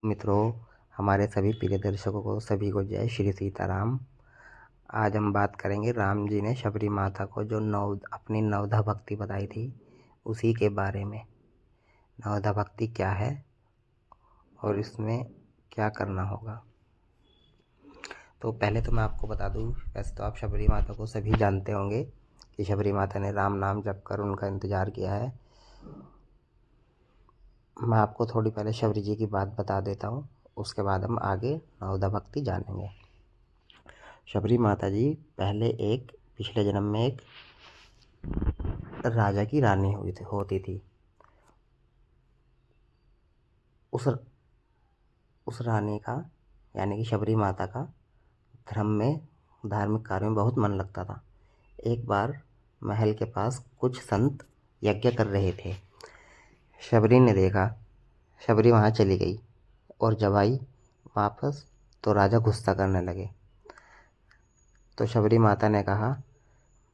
मित्रों, हमारे सभी प्रिय दर्शकों को सभी को जय श्री सीताराम। आज हम बात करेंगे राम जी ने शबरी माता को जो अपनी नवधा भक्ति बताई थी उसी के बारे में। नवधा भक्ति क्या है और इसमें क्या करना होगा। तो पहले तो मैं आपको बता दूं, वैसे तो आप शबरी माता को सभी जानते होंगे कि शबरी माता ने राम नाम जप कर उनका इंतज़ार किया है। मैं आपको थोड़ी पहले शबरी जी की बात बता देता हूँ, उसके बाद हम आगे नवधा भक्ति जानेंगे। शबरी माता जी पिछले जन्म में एक राजा की रानी होती थी। उस रानी का यानी कि शबरी माता का धार्मिक कार्यों में बहुत मन लगता था। एक बार महल के पास कुछ संत यज्ञ कर रहे थे। शबरी ने देखा, शबरी वहाँ चली गई और जब आई वापस तो राजा गुस्सा करने लगे। तो शबरी माता ने कहा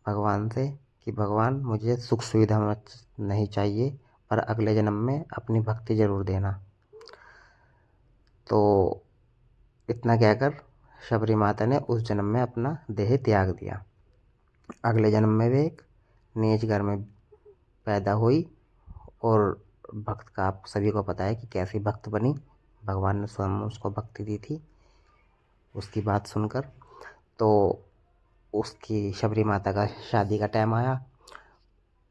भगवान से कि भगवान, मुझे सुख सुविधा नहीं चाहिए, पर अगले जन्म में अपनी भक्ति ज़रूर देना। तो इतना कहकर शबरी माता ने उस जन्म में अपना देह त्याग दिया। अगले जन्म में वे एक नीच घर में पैदा हुई और भक्त का आप सभी को पता है कि कैसी भक्त बनी। भगवान ने स्वयं उसको भक्ति दी थी। उसकी बात सुनकर तो उसकी शबरी माता का शादी का टाइम आया।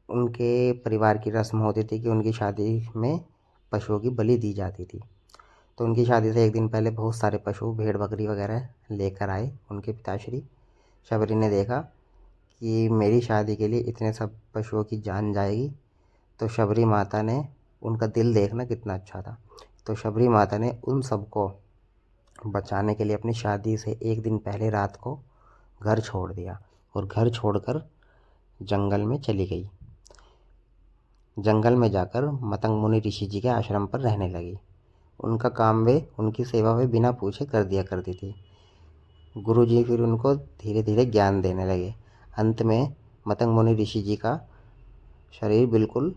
उनके परिवार की रस्म होती थी कि उनकी शादी में पशुओं की बलि दी जाती थी। तो उनकी शादी से एक दिन पहले बहुत सारे पशु, भेड़ बकरी वगैरह लेकर आए उनके पिताश्री। शबरी ने देखा कि मेरी शादी के लिए इतने सब पशुओं की जान जाएगी। तो शबरी माता ने, उनका दिल देखना कितना अच्छा था, तो शबरी माता ने उन सबको बचाने के लिए अपनी शादी से एक दिन पहले रात को घर छोड़ दिया और घर छोड़कर जंगल में चली गई। जंगल में जाकर मतंग मुनि ऋषि जी के आश्रम पर रहने लगी। उनका काम वे उनकी सेवा वे बिना पूछे कर दिया करती थी। गुरुजी फिर उनको धीरे धीरे ज्ञान देने लगे। अंत में मतंग मुनि ऋषि जी का शरीर बिल्कुल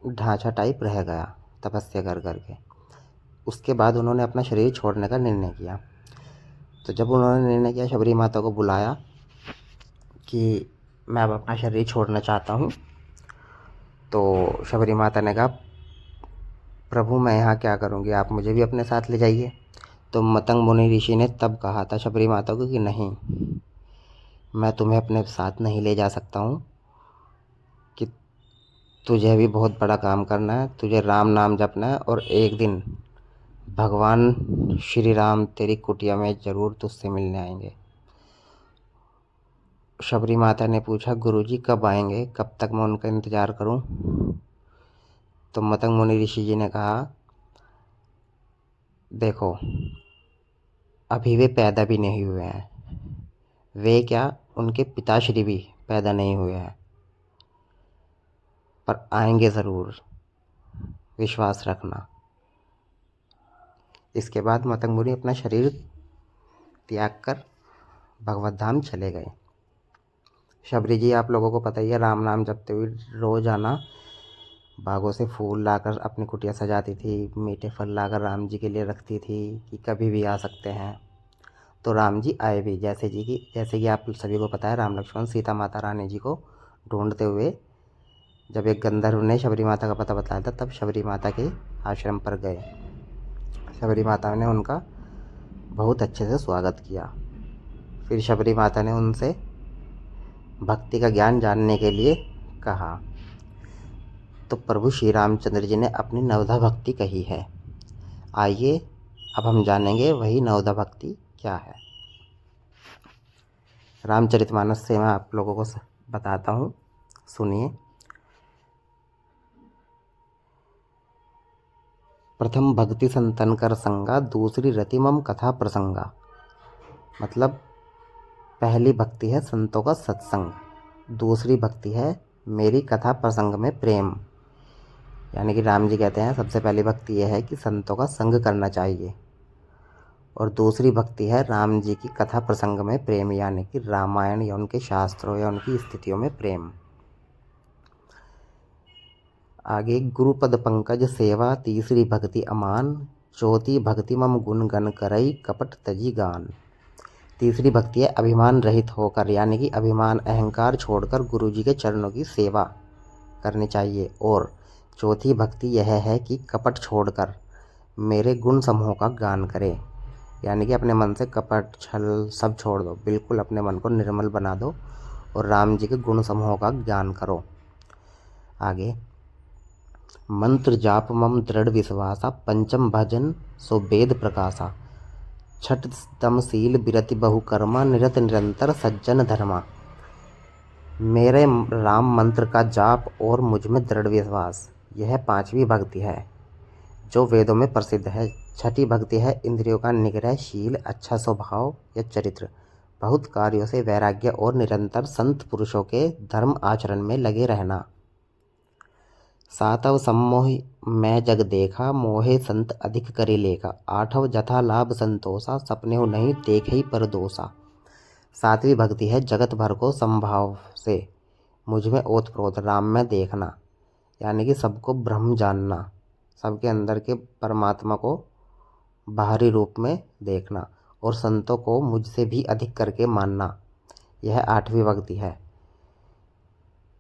ढांचा टाइप रह गया तपस्या कर करके। उसके बाद उन्होंने अपना शरीर छोड़ने का निर्णय किया। तो जब उन्होंने निर्णय किया, शबरी माता को बुलाया कि मैं अब अपना शरीर छोड़ना चाहता हूँ। तो शबरी माता ने कहा, प्रभु मैं यहाँ क्या करूँगी, आप मुझे भी अपने साथ ले जाइए। तो मतंग मुनि ऋषि ने तब कहा था शबरी माता को कि नहीं, मैं तुम्हें अपने साथ नहीं ले जा सकता हूँ, कि तुझे भी बहुत बड़ा काम करना है, तुझे राम नाम जपना है और एक दिन भगवान श्री राम तेरी कुटिया में ज़रूर तुझसे मिलने आएंगे। शबरी माता ने पूछा, गुरुजी कब आएंगे, कब तक मैं उनका इंतज़ार करूं? तो मतंग मुनि ऋषि जी ने कहा, देखो अभी वे पैदा भी नहीं हुए हैं, वे क्या उनके पिताश्री भी पैदा नहीं हुए हैं, पर आएंगे ज़रूर, विश्वास रखना। इसके बाद मतंग मुनि अपना शरीर त्याग कर भगवत धाम चले गए। शबरी जी आप लोगों को पता ही है, राम नाम जपते हुए रोज़ाना बागों से फूल लाकर अपनी कुटिया सजाती थी, मीठे फल लाकर राम जी के लिए रखती थी कि कभी भी आ सकते हैं। तो राम जी आए भी, जैसे कि आप सभी को पता है, राम लक्ष्मण सीता माता रानी जी को ढूंढते हुए जब एक गंधर्व ने शबरी माता का पता बताया था, तब शबरी माता के आश्रम पर गए। शबरी माता ने उनका बहुत अच्छे से स्वागत किया। फिर शबरी माता ने उनसे भक्ति का ज्ञान जानने के लिए कहा। तो प्रभु श्री रामचंद्र जी ने अपनी नवधा भक्ति कही है। आइए अब हम जानेंगे वही नवधा भक्ति क्या है। रामचरितमानस से मैं आप लोगों को बताता हूँ, सुनिए। प्रथम भक्ति संतन कर संगा, दूसरी रति मम कथा प्रसंगा। मतलब पहली भक्ति है संतों का सत्संग, दूसरी भक्ति है मेरी कथा प्रसंग में प्रेम। यानी कि राम जी कहते हैं सबसे पहली भक्ति यह है कि संतों का संग करना चाहिए, और दूसरी भक्ति है राम जी की कथा प्रसंग में प्रेम, यानी कि रामायण या उनके शास्त्रों या उनकी स्थितियों में प्रेम। आगे गुरुपद पंकज सेवा, तीसरी भक्ति अमान, चौथी भक्ति मम गुण गण करई कपट तजी गान। तीसरी भक्ति है अभिमान रहित होकर, यानी कि अभिमान अहंकार छोड़कर गुरु जी के चरणों की सेवा करनी चाहिए। और चौथी भक्ति यह है कि कपट छोड़कर मेरे गुण समूह का गान करे, यानी कि अपने मन से कपट छल सब छोड़ दो, बिल्कुल अपने मन को निर्मल बना दो और राम जी के गुण समूहों का ज्ञान करो। आगे, मंत्र जाप मम दृढ़ विश्वासा, पंचम भजन सो वेद प्रकाशा, छठ दमशील बिरति बहुकर्मा, निरत निरंतर सज्जन धर्मा। मेरे राम मंत्र का जाप और मुझ में दृढ़ विश्वास, यह पांचवी भक्ति है जो वेदों में प्रसिद्ध है। छठी भक्ति है इंद्रियों का निग्रह, शील, अच्छा स्वभाव या चरित्र, बहुत कार्यों से वैराग्य और निरंतर संत पुरुषों के धर्म आचरण में लगे रहना। सातव सम्मोह मैं जग देखा, मोहे संत अधिक करे लेखा, आठव जथा लाभ संतोषा, सपने हो नहीं देखे ही पर दोषा। सातवीं भक्ति है जगत भर को संभाव से मुझ में ओतप्रोत राम में देखना, यानी कि सबको ब्रह्म जानना, सबके अंदर के परमात्मा को बाहरी रूप में देखना और संतों को मुझसे भी अधिक करके मानना, यह आठवीं भक्ति है।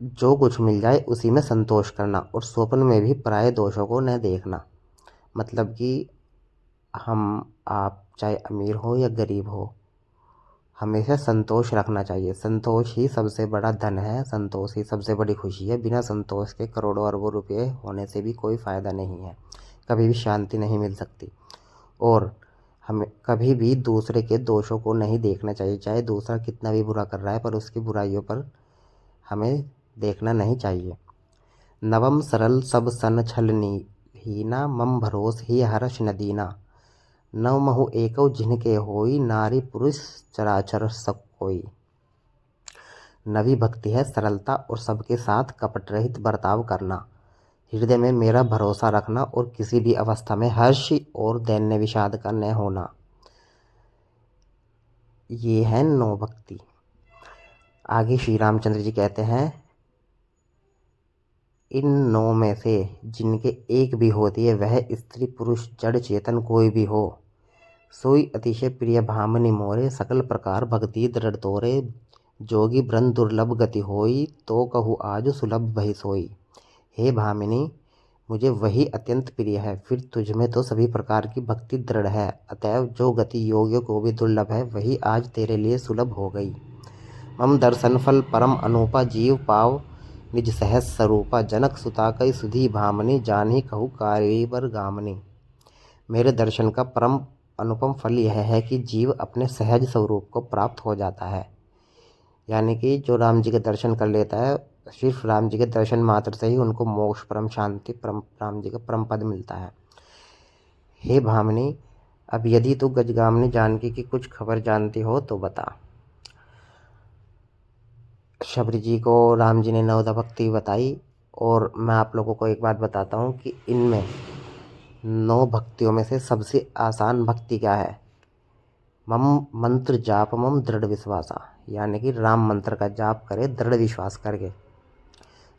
जो कुछ मिल जाए उसी में संतोष करना और स्वप्न में भी पराये दोषों को न देखना, मतलब कि हम आप चाहे अमीर हो या गरीब हो, हमेशा संतोष रखना चाहिए। संतोष ही सबसे बड़ा धन है, संतोष ही सबसे बड़ी खुशी है। बिना संतोष के करोड़ों अरबों रुपये होने से भी कोई फ़ायदा नहीं है, कभी भी शांति नहीं मिल सकती। और हमें कभी भी दूसरे के दोषों को नहीं देखना चाहिए, चाहे दूसरा कितना भी बुरा कर रहा है, पर उसकी बुराइयों पर हमें देखना नहीं चाहिए। नवम सरल सब सन छलनी हीना, मम भरोस ही हर्ष नदीना, नव महु एकौ जिनके होई, नारी पुरुष चराचर सब कोई। नवी भक्ति है सरलता और सबके साथ कपट रहित बर्ताव करना, हृदय में मेरा भरोसा रखना और किसी भी अवस्था में हर्ष और दैन्य विषाद का न होना, ये है नौ भक्ति। आगे श्री रामचंद्र जी कहते हैं, इन नौ में से जिनके एक भी होती है, वह स्त्री पुरुष जड़ चेतन कोई भी हो, सोई अतिशय प्रिय भामनी मोरे, सकल प्रकार भक्ति दृढ़ तोरे, जोगी ब्रह्म दुर्लभ गति होई, तो कहूँ आज सुलभ भई सोई। हे भामिनी, मुझे वही अत्यंत प्रिय है, फिर तुझ में तो सभी प्रकार की भक्ति दृढ़ है, अतएव जो गति योगियों को भी दुर्लभ है, वही आज तेरे लिए सुलभ हो गई। मम दर्शन फल परम अनूपा, जीव पाव निज सहज स्वरूपा, जनक सुता कई सुधी भामनी, जानी कहूँ कारीबर गामनी। मेरे दर्शन का परम अनुपम फल यह है कि जीव अपने सहज स्वरूप को प्राप्त हो जाता है, यानी कि जो राम जी के दर्शन कर लेता है, सिर्फ राम जी के दर्शन मात्र से ही उनको मोक्ष, परम शांति, परम राम जी का परम पद मिलता है। हे भामिनी, अब यदि तू गजगामिनी जानकी की कुछ खबर जानती हो तो बता। शबरी जी को राम जी ने नवदा भक्ति बताई, और मैं आप लोगों को एक बात बताता हूँ कि इनमें 9 भक्तियों में से सबसे आसान भक्ति क्या है? मम मंत्र जाप मम दृढ़ विश्वासा, यानी कि राम मंत्र का जाप करे दृढ़ विश्वास करके।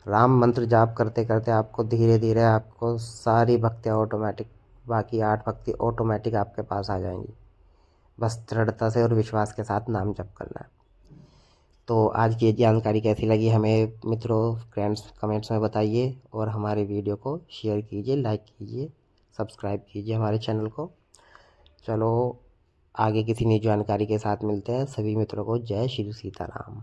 राम मंत्र जाप करते करते आपको धीरे धीरे आपको सारी भक्तियाँ ऑटोमेटिक, बाकी 8 भक्ति ऑटोमेटिक आपके पास आ जाएंगी, बस दृढ़ता से और विश्वास के साथ नाम जप करना है। तो आज की ये जानकारी कैसी लगी हमें मित्रों, फ्रेंड्स, कमेंट्स में बताइए, और हमारे वीडियो को शेयर कीजिए, लाइक कीजिए, सब्सक्राइब कीजिए हमारे चैनल को। चलो आगे किसी नई जानकारी के साथ मिलते हैं। सभी मित्रों को जय श्री सीताराम।